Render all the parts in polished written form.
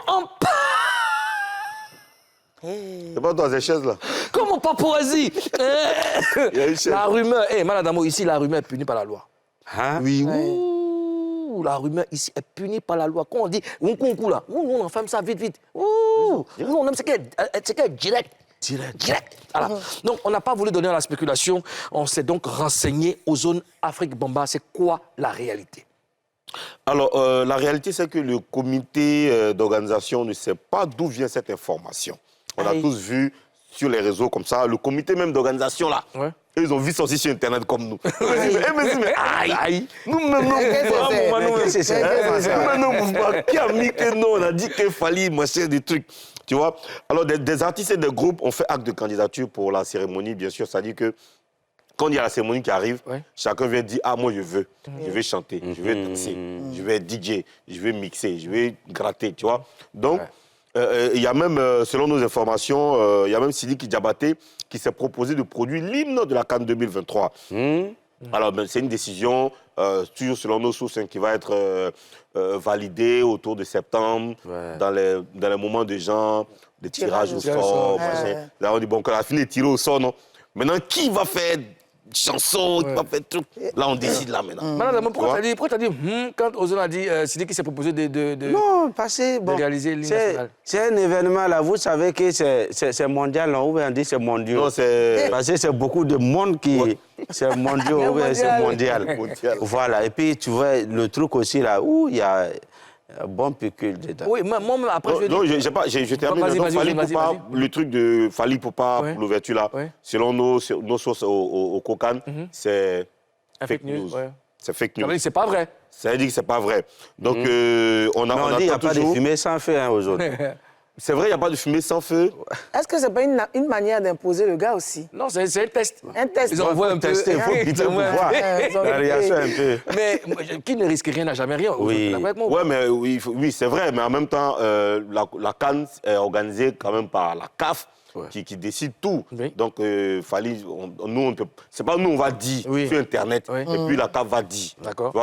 en... C'est pas toi, ces chaises-là. Comme en Papouasie. Il y a une chaise. La rumeur, Maladamo, ici, la rumeur est punie par la loi. Hein? Oui, oui. Ouh, la rumeur ici est punie par la loi. Quand on dit, on là, on enferme ça vite, vite. Ouh, nous, on aime ce qui est direct. Direct. Voilà. Donc, on n'a pas voulu donner à la spéculation. On s'est donc renseigné aux zones Afrique Bamba. C'est quoi la réalité? Alors, la réalité, c'est que le comité d'organisation ne sait pas d'où vient cette information. On a tous vu sur les réseaux comme ça, le comité même d'organisation, là, ils ont vu ça aussi sur Internet comme nous. Mais aïe, nous-mêmes, qui a mis que non, on a dit qu'il fallait machin des trucs, tu vois. Alors, des artistes et des groupes ont fait acte de candidature pour la cérémonie, bien sûr, ça dit que quand il y a la cérémonie qui arrive, chacun vient dire « Ah, moi, je veux chanter, je veux danser, je veux DJ, je veux mixer, je veux gratter, tu vois. » Donc, il y a même, selon nos informations, il y a même Sidiki Diabaté qui s'est proposé de produire l'hymne de la CAN 2023. Alors, c'est une décision, toujours selon nos sources, qui va être validée autour de septembre, dans les moments de gens, de tirage au sort. Là, on dit, bon, quand la fin est tirée au sort, non. Maintenant, qui va faire chanson, qui va faire truc? Là, on décide là maintenant. Madame, pourquoi tu as dit quand Ozone a dit Sidiki s'est proposé Non, parce que bon, de réaliser l'hymne national? C'est un événement là, vous savez que c'est mondial, ou bien on dit c'est mondial. Non, c'est... Parce que c'est beaucoup de monde qui... C'est mondial, ou bien c'est mondial. Voilà, et puis tu vois, le truc aussi là, où il y a... bon pécule dedans. Oui, moi, après, je termine. Le truc de Fally Poupa pour l'ouverture là, selon nos sources au Kokan, c'est fake news. C'est fake news. Ça veut dire que c'est pas vrai. Ça veut dire que c'est pas vrai. Donc, on dit qu'il n'y a pas de fumée sans feu aujourd'hui. C'est vrai, il n'y a pas de fumée sans feu. Est-ce que ce n'est pas une manière d'imposer le gars aussi? Non, c'est un test. Un test. Ils envoient un peu. Tester, il faut quitter pour voir. La réaction un peu. Mais qui ne risque rien n'a jamais rien. Oui, mais oui, c'est vrai. Mais en même temps, la CAN est organisée quand même par la CAF. Qui décide tout. Donc, Fally, nous, on peut... C'est pas nous, on va dire sur Internet, et puis la CAF va dire.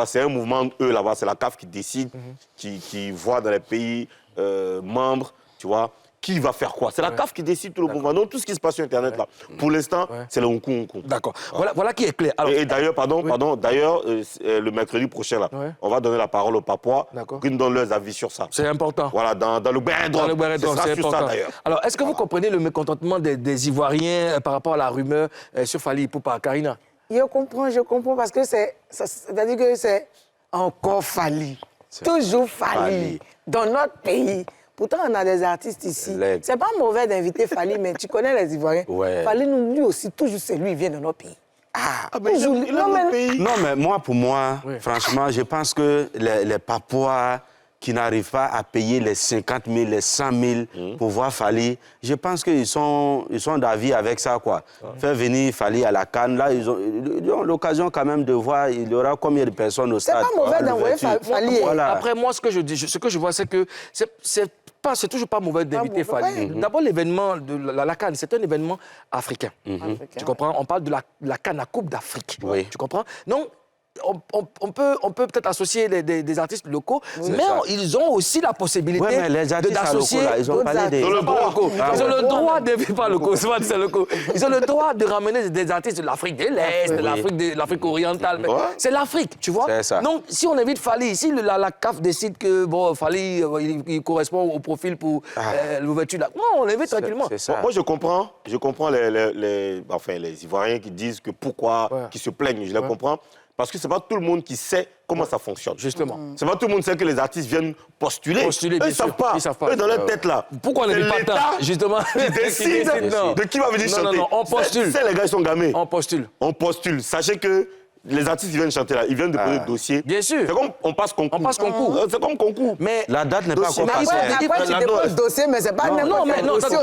C'est un mouvement, eux, là-bas, c'est la CAF qui décide, qui voit dans les pays membres, tu vois, qui va faire quoi. C'est la CAF qui décide tout le mouvement. Donc, tout ce qui se passe sur Internet, là, pour l'instant, c'est le Hongkong. D'accord. Voilà qui est clair. Alors, et d'ailleurs, d'ailleurs, le mercredi prochain, là, on va donner la parole aux Papouas qui nous donnent leurs avis sur ça. C'est important. Voilà, dans le Béredron. C'est important. Alors, est-ce que vous comprenez le mécontentement des Ivoiriens par rapport à la rumeur sur Fally Poupa, Karina? Je comprends, parce que c'est-à-dire que c'est encore Fally. Toujours Fally. Dans notre pays. Pourtant, on a des artistes ici. C'est pas mauvais d'inviter Fally, mais tu connais les Ivoiriens. Fally, lui aussi, toujours, c'est lui, il vient de notre pays. Non, mais pour moi, franchement, je pense que les Papouas qui n'arrivent pas à payer les 50 000, les 100 000 pour voir Fally, je pense qu'ils sont d'avis avec ça, quoi. Faire venir Fally à la CAN, là, ils ont l'occasion quand même de voir, il y aura combien de personnes au stade. C'est pas mauvais d'envoyer Fally. Après, moi, ce que je vois, c'est que c'est toujours pas mauvais d'inviter Fally. D'abord, l'événement de la CAN, c'est un événement africain. Tu comprends? On parle de la CAN, la Coupe d'Afrique. Tu comprends? Donc, on peut peut-être associer des artistes locaux, mais ils ont aussi la possibilité d'associer. Ils ont le droit Ils ont le droit de ramener des artistes de l'Afrique de l'Est, de l'Afrique orientale. C'est l'Afrique, tu vois. Donc, si on invite Fally ici, la CAF décide que Fally, il correspond au profil pour l'ouverture. Non, on l'invite tranquillement. Moi, je comprends les Ivoiriens qui disent que pourquoi, qui se plaignent, je les comprends. Parce que ce n'est pas tout le monde qui sait comment ça fonctionne. Justement. Ce n'est pas tout le monde qui sait que les artistes viennent postuler. Eux, ils ne savent pas. Eux, dans leur tête, là. Pourquoi on n'est pas tant, justement, qui décide de qui va venir chanter. Non, on postule. C'est les gars, ils sont gamés. On postule. On postule. Sachez que les artistes qui viennent chanter là, ils viennent déposer le dossier. Bien sûr. C'est comme on passe concours. C'est comme concours. Mais la date n'est pas encore passée. Après, tu déposes le dossier, mais c'est pas n'importe quel dossier.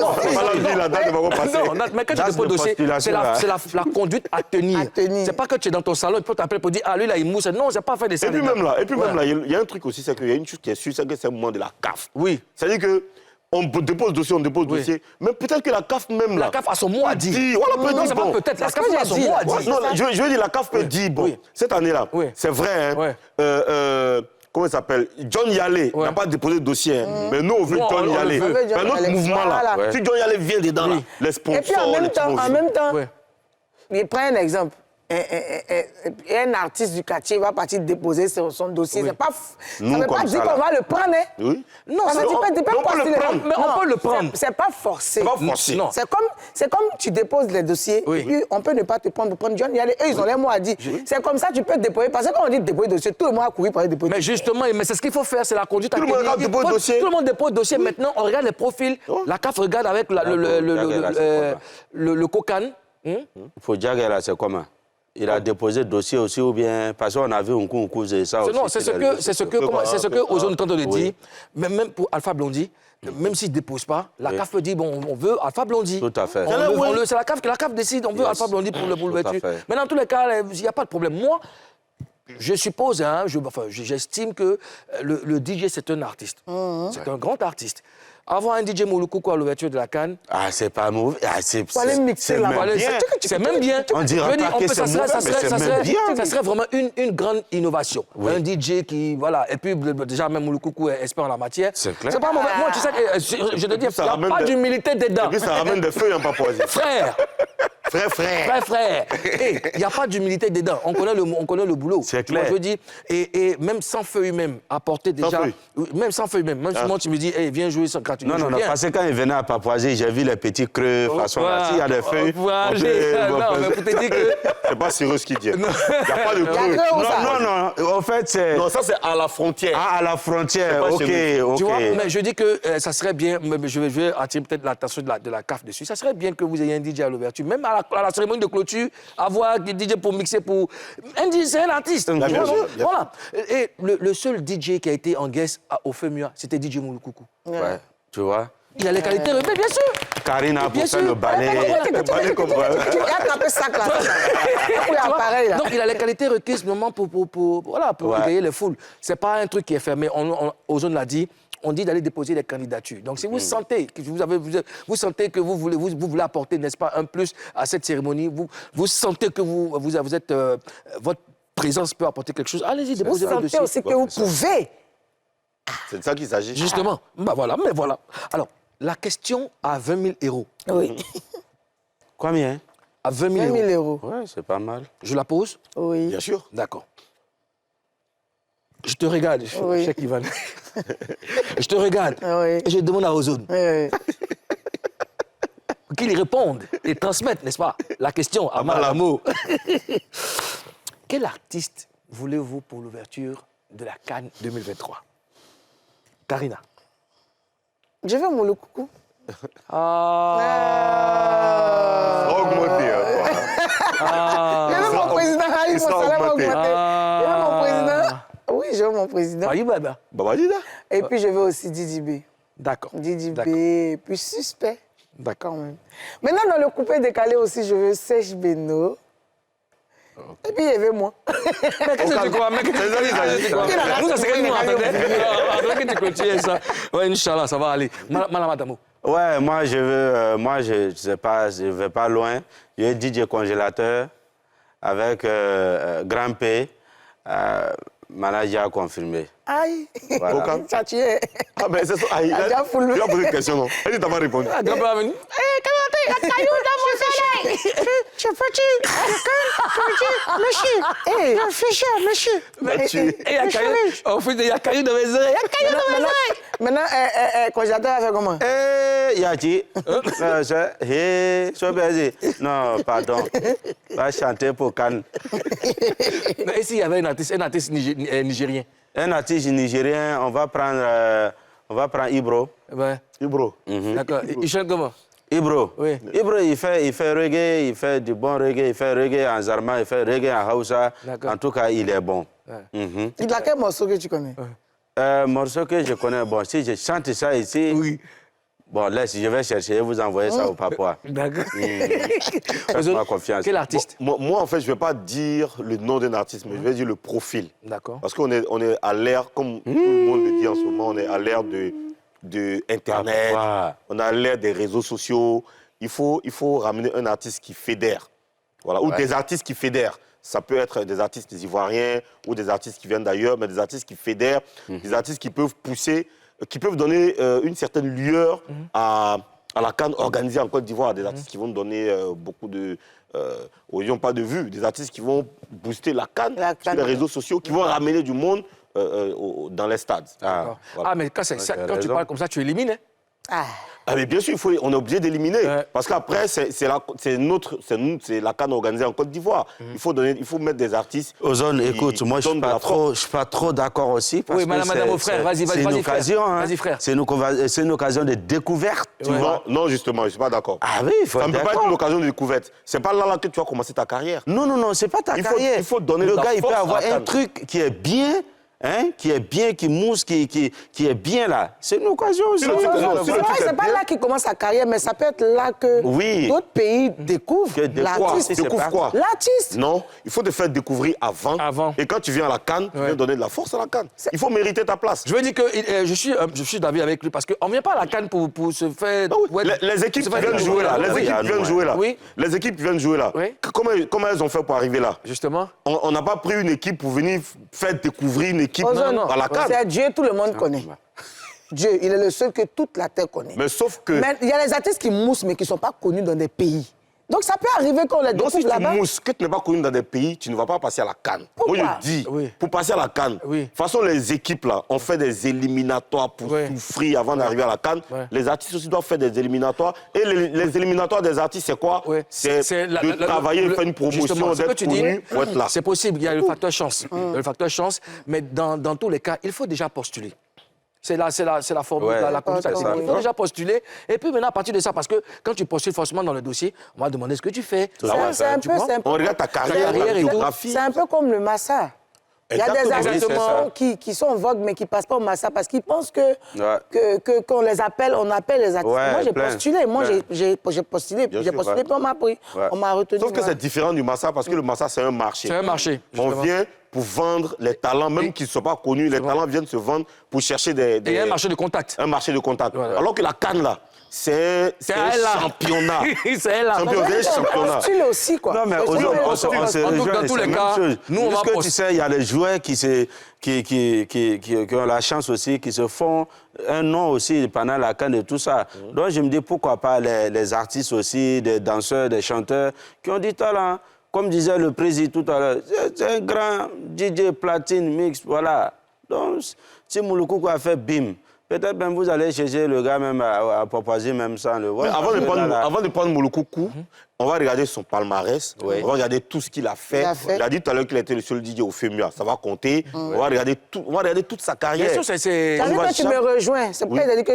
La date n'est pas encore passée. Non, mais quand tu déposes le dossier, c'est la conduite à tenir. C'est pas que tu es dans ton salon et puis tu t'appelles pour dire, ah, lui, là, il mousse. Non, c'est pas fait de ça. Et puis même là, il y a un truc aussi, c'est qu'il y a une chose qui est sûre, c'est que c'est le moment de la CAF. Oui. C'est-à-dire que on dépose le dossier, mais peut-être que la CAF même là... La CAF a son mot à dire. Voilà, non, c'est pas peut-être, la CAF a son mot à dire. Non, je veux dire, la CAF peut dire, bon, cette année-là, c'est vrai, comment il s'appelle, John Yalé n'a pas déposé de dossier, hein. Mais nous, on veut John Yalé. Mais notre mouvement, là, si John Yalé vient dedans, là, les sponsors, et puis en même temps, il prend un exemple. Un artiste du quartier va partir déposer son dossier. Ça ne veut pas dire qu'on va le prendre. Hein? Oui. Non, ça ne veut pas dire qu'on peut le prendre. Mais on peut le prendre. C'est pas forcé. C'est pas forcé. Non. C'est comme tu déposes les dossiers, et puis on peut ne pas te prendre pour prendre John Yalé. Eux, ils ont les mots à dire. C'est comme ça que tu peux déposer. Parce que quand on dit déposer le dossier, tout le monde a couru pour aller déposer. Mais justement, c'est ce qu'il faut faire, c'est la conduite. Tout le monde dépose le dossier. Tout le monde dépose le dossier. Maintenant, on regarde les profils. La CAF regarde avec le cocan. Il faut dire que là, c'est comment? Il a déposé le dossier aussi ou bien... Parce qu'on a vu un coup de ça aussi. Non, c'est ce que Ozone tente de dire. Même pour Alpha Blondy, même s'il ne dépose pas, la CAF peut dire, bon, on veut Alpha Blondy. Tout à fait. C'est la CAF décide, on veut Alpha Blondy pour l'ouverture. Mais dans tous les cas, il n'y a pas de problème. Moi, je suppose, hein, j'estime que le DJ, c'est un artiste. C'est un grand artiste. Avoir un DJ Mouloukoukou à l'ouverture de la CAN. Ah, c'est pas mauvais. Ah, c'est même bien. On dirait pas que c'est mauvais, mais c'est même bien. Ça serait vraiment une grande innovation. Oui. Un DJ qui, voilà, et puis déjà même Mouloukoukou est expert en la matière. C'est clair. C'est pas mauvais. Moi, tu sais, je te dis, il n'y a pas d'humilité dedans. Et puis ça ramène des feuilles en Papouasie. Frère. Frère. Il n'y a pas d'humilité dedans. On connaît le boulot. C'est clair. Moi, je dis, et même sans feuille même, apporter déjà... Même sans feuille même. Même si moi, tu me dis, hey, viens jouer sans gratuit. Non, parce que quand il venait à Papouasie, j'ai vu les petits creux, façon là, il y a des feuilles. Non, mais pour te dire que... C'est pas sérieux ce qu'il dit. Il n'y a pas de creux. Non, en fait, c'est... Non, ça, c'est à la frontière. Ah, à la frontière, ok. Tu vois, mais je dis que ça serait bien, je vais attirer peut-être l'attention de la CAF dessus, ça serait bien que vous ayez un DJ à l'ouverture, même à la cérémonie de clôture, avoir des DJ pour mixer pour... C'est un artiste. Voilà. Et le seul DJ qui a été en guest au FEMUA, c'était DJ Mouloukoukou. Ouais, tu vois. Il a les qualités, mais bien sûr. Karina pour faire le balai. Tu as attrapé ça là. Donc, il a les qualités requises normalement pour égayer les foules. Ce n'est pas un truc qui est fermé. Ozone l'a dit. On dit d'aller déposer des candidatures. Donc, si vous sentez que vous sentez que vous voulez apporter, n'est-ce pas, un plus à cette cérémonie, vous sentez que vous êtes, votre présence peut apporter quelque chose, allez-y, déposez le dossier. Vous sentez aussi que vous pouvez. C'est de ça qu'il s'agit. Justement. Bah voilà, mais voilà. Alors, la question à 20 000 euros. Oui. Combien? À 20 000 euros. Ouais, c'est pas mal. Je la pose? Oui. Bien sûr. D'accord. Je te regarde, Cheikh Ivan. Je te regarde. Et je demande à Ozone. Qu'il y réponde et transmette, n'est-ce pas, la question à Malamo. Quel artiste voulez-vous pour l'ouverture de la CAN 2023? Karina. Je veux Mouloukoukou. Augmenté. Je veux mon président. Il faut augmenter. Je veux mon président. Oui, je veux mon président. Babadida. Et puis je veux aussi Didi B. D'accord. Didi B, et puis Suspect. D'accord. Maintenant, dans le coupé décalé aussi, je veux Sèche Beno. Et puis il y avait moi. Mais qu'est-ce que tu crois? Nous, ça serait nous, attendez. Que tu continues ça. Ouais, Inch'Allah, ça va aller. Madame. Ouais, moi, je sais pas, je vais pas loin. Il y a DJ Congélateur avec Grand P. Manager confirmé. Aïe, voilà. Ça tu es. Ah, mais c'est ça. Il a posé une question, non? Elle dit, t'as pas répondu. Ah, Grand P a venu. Il y a caillou dans mon soleil. Je petit, monsieur. Il y a un fichier, monsieur. Il y a caillou dans mes oreilles. Maintenant, Congélateur a fait comment? Yachi. Non, pardon. Va chanter pour Cannes. Mais ici, il y avait un artiste nigérien. Un artiste nigérien, on va prendre Ibro. Ouais. Ibro. D'accord. Il chante comment? Ibro. Oui. Ibro, il fait reggae, il fait du bon reggae, il fait reggae en Zarma, il fait reggae en Hausa. En tout cas, il est bon. Ouais. Il a quel morceau que tu connais? Morceau que je connais, bon, si je chante ça ici, oui. Bon, là, si je vais chercher, vous envoyer ça au papa. D'accord. Faites-moi confiance. Quel artiste? Moi, en fait, je ne vais pas dire le nom d'un artiste, mais je vais dire le profil. D'accord. Parce qu'on est à l'ère, comme tout le monde le dit en ce moment, on est à l'ère de Internet, on est à l'ère des réseaux sociaux. Il faut ramener un artiste qui fédère. Voilà, ou des artistes qui fédèrent. ça peut être des artistes des Ivoiriens ou des artistes qui viennent d'ailleurs, mais des artistes qui fédèrent, des artistes qui peuvent pousser, qui peuvent donner une certaine lueur à la CAN organisée en Côte d'Ivoire, des artistes qui vont donner beaucoup de... n'ont pas de vues, des artistes qui vont booster la CAN sur les réseaux sociaux, qui vont ramener du monde dans les stades. Voilà. Mais quand tu parles comme ça, tu élimines. Ah, mais bien sûr, on est obligé d'éliminer. Parce qu'après, c'est la CAN organisée en Côte d'Ivoire. Il faut mettre des artistes. Ozone, écoute, moi, je ne suis pas trop d'accord aussi. Parce oui, madame mon frère, vas-y, c'est une occasion, hein. Vas-y, frère. C'est une occasion de découverte. Tu vois. Non, justement, je ne suis pas d'accord. Ah oui, il faut ça ne peut pas être une occasion de découverte. Ce n'est pas là que tu vas commencer ta carrière. Non, ce n'est pas ta carrière. Il faut donner le la gars, il peut force avoir à la un CAN. truc qui est bien. Qui est bien, qui mousse, qui est bien là. C'est une occasion aussi. C'est pas là qu'il commence sa carrière, mais ça peut être là que d'autres pays découvrent l'artiste. Découvre quoi? L'artiste. Non, il faut te faire découvrir avant. Et quand tu viens à la CAN, tu viens donner de la force à la CAN. Il faut mériter ta place. Je veux dire que je suis d'avis avec lui parce qu'on ne vient pas à la CAN pour se faire... Les équipes qui viennent jouer là, les équipes qui viennent jouer là, comment elles ont fait pour arriver là? Justement. On n'a pas pris une équipe pour venir faire découvrir une équipe à la CAN. C'est Dieu, tout le monde connaît. Dieu, il est le seul que toute la terre connaît. Mais sauf que... Mais il y a des artistes qui moussent, mais qui ne sont pas connus dans des pays. Donc ça peut arriver qu'on les découvre là-bas. Donc si tu mousses, que tu n'es pas connu dans des pays, tu ne vas pas passer à la CAN. Pourquoi? Moi, je dis, pour passer à la CAN, de toute façon, les équipes, là, ont fait des éliminatoires pour souffrir avant d'arriver à la CAN. Les artistes aussi doivent faire des éliminatoires. Et les éliminatoires des artistes, c'est quoi? C'est de travailler, faire une promotion, d'être connu pour être là. C'est possible, il y a le facteur chance. Le facteur chance, mais dans tous les cas, il faut déjà postuler. C'est la formule, la conduite. Il faut déjà postuler. Et puis maintenant, à partir de ça, parce que quand tu postules forcément dans le dossier, on va demander ce que tu fais. C'est un peu... On regarde ta carrière, ta biographie. C'est un peu comme le Massa. Il y a des artistes qui sont en vogue, mais qui ne passent pas au Massa parce qu'ils pensent qu'on les appelle, on appelle les artistes. Moi, j'ai postulé. Moi, j'ai postulé, puis on m'a pris. On m'a retenu. Sauf que c'est différent du Massa parce que le Massa, c'est un marché. C'est un marché. On vient pour vendre les talents, même qui ne sont pas connus. Les talents viennent se vendre pour chercher des... Et il y a un marché de contact. Un marché de contact. Alors que la CAN, là, c'est un championnat. C'est là. On postule aussi, quoi. Non, mais on se rejoint dans tous les cas. Nous, on va postuler. Tu sais, il y a des joueurs qui ont la chance aussi, qui se font un nom aussi pendant la CAN et tout ça. Donc, je me dis, pourquoi pas les artistes aussi, des danseurs, des chanteurs, qui ont du talent. Comme disait le président tout à l'heure, c'est un grand DJ platine mix, voilà. Donc, si Mouloukou a fait bim, peut-être même vous allez chercher le gars même à proposer même sans le voir. Avant de prendre Mouloukou, on va regarder son palmarès, on va regarder tout ce qu'il a fait. Il a dit tout à l'heure qu'il était le seul DJ au FEMUA, ça va compter. On va regarder toute sa carrière. Bien sûr, c'est... Ça veut dire que tu me rejoins. C'est pourquoi il a dit que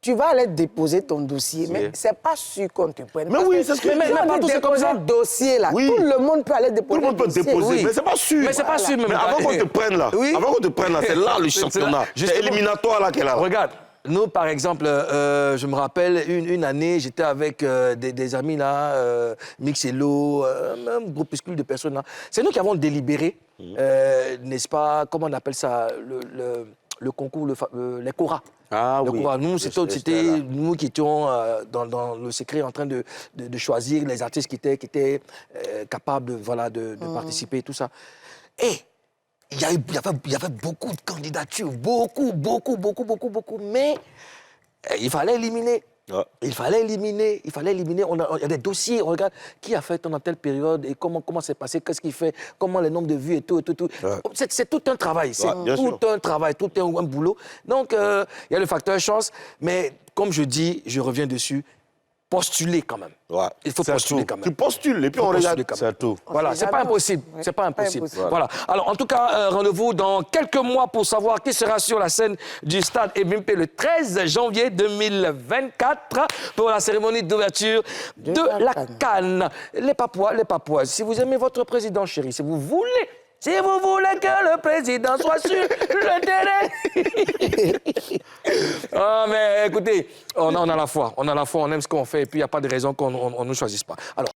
tu vas aller déposer ton dossier, mais c'est pas sûr qu'on te prenne. Mais oui, c'est ce que je dis. Mais partout, c'est comme ça. Un dossier, là. Tout le monde peut aller déposer. Tout le monde peut déposer, mais c'est pas sûr. Mais c'est pas sûr. Mais avant qu'on te prenne là, c'est là le championnat. C'est éliminatoire là qu'elle a. Regarde. Nous, par exemple, je me rappelle une année, j'étais avec des amis là, Mixello, un groupuscule de personnes là. C'est nous qui avons délibéré, n'est-ce pas, comment on appelle ça, le concours, les Cora. Ah oui. Nous, c'était nous qui étions dans le secret en train de choisir les artistes qui étaient capables de participer, tout ça. Et il y avait beaucoup de candidatures, beaucoup, mais il fallait éliminer. Il fallait éliminer. Il y a des dossiers, on regarde qui a fait dans telle période et comment c'est passé, qu'est-ce qu'il fait, comment le nombre de vues et tout. C'est tout un travail, tout un boulot. Donc, il y a le facteur chance, mais comme je dis, je reviens dessus, postuler quand même. Il faut postuler quand même. Tu postules et puis on regarde. C'est tout. Voilà, c'est pas impossible. C'est pas impossible. Voilà. Alors, en tout cas, rendez-vous dans quelques mois pour savoir qui sera sur la scène du stade Ebimpe le 13 janvier 2024 pour la cérémonie d'ouverture de la CAN. Les Papouas, si vous aimez votre président, chéri, si vous voulez que le président soit sur le terrain. Ah, mais écoutez, on a la foi. On aime ce qu'on fait et puis il n'y a pas de raison qu'on ne nous choisisse pas. Alors,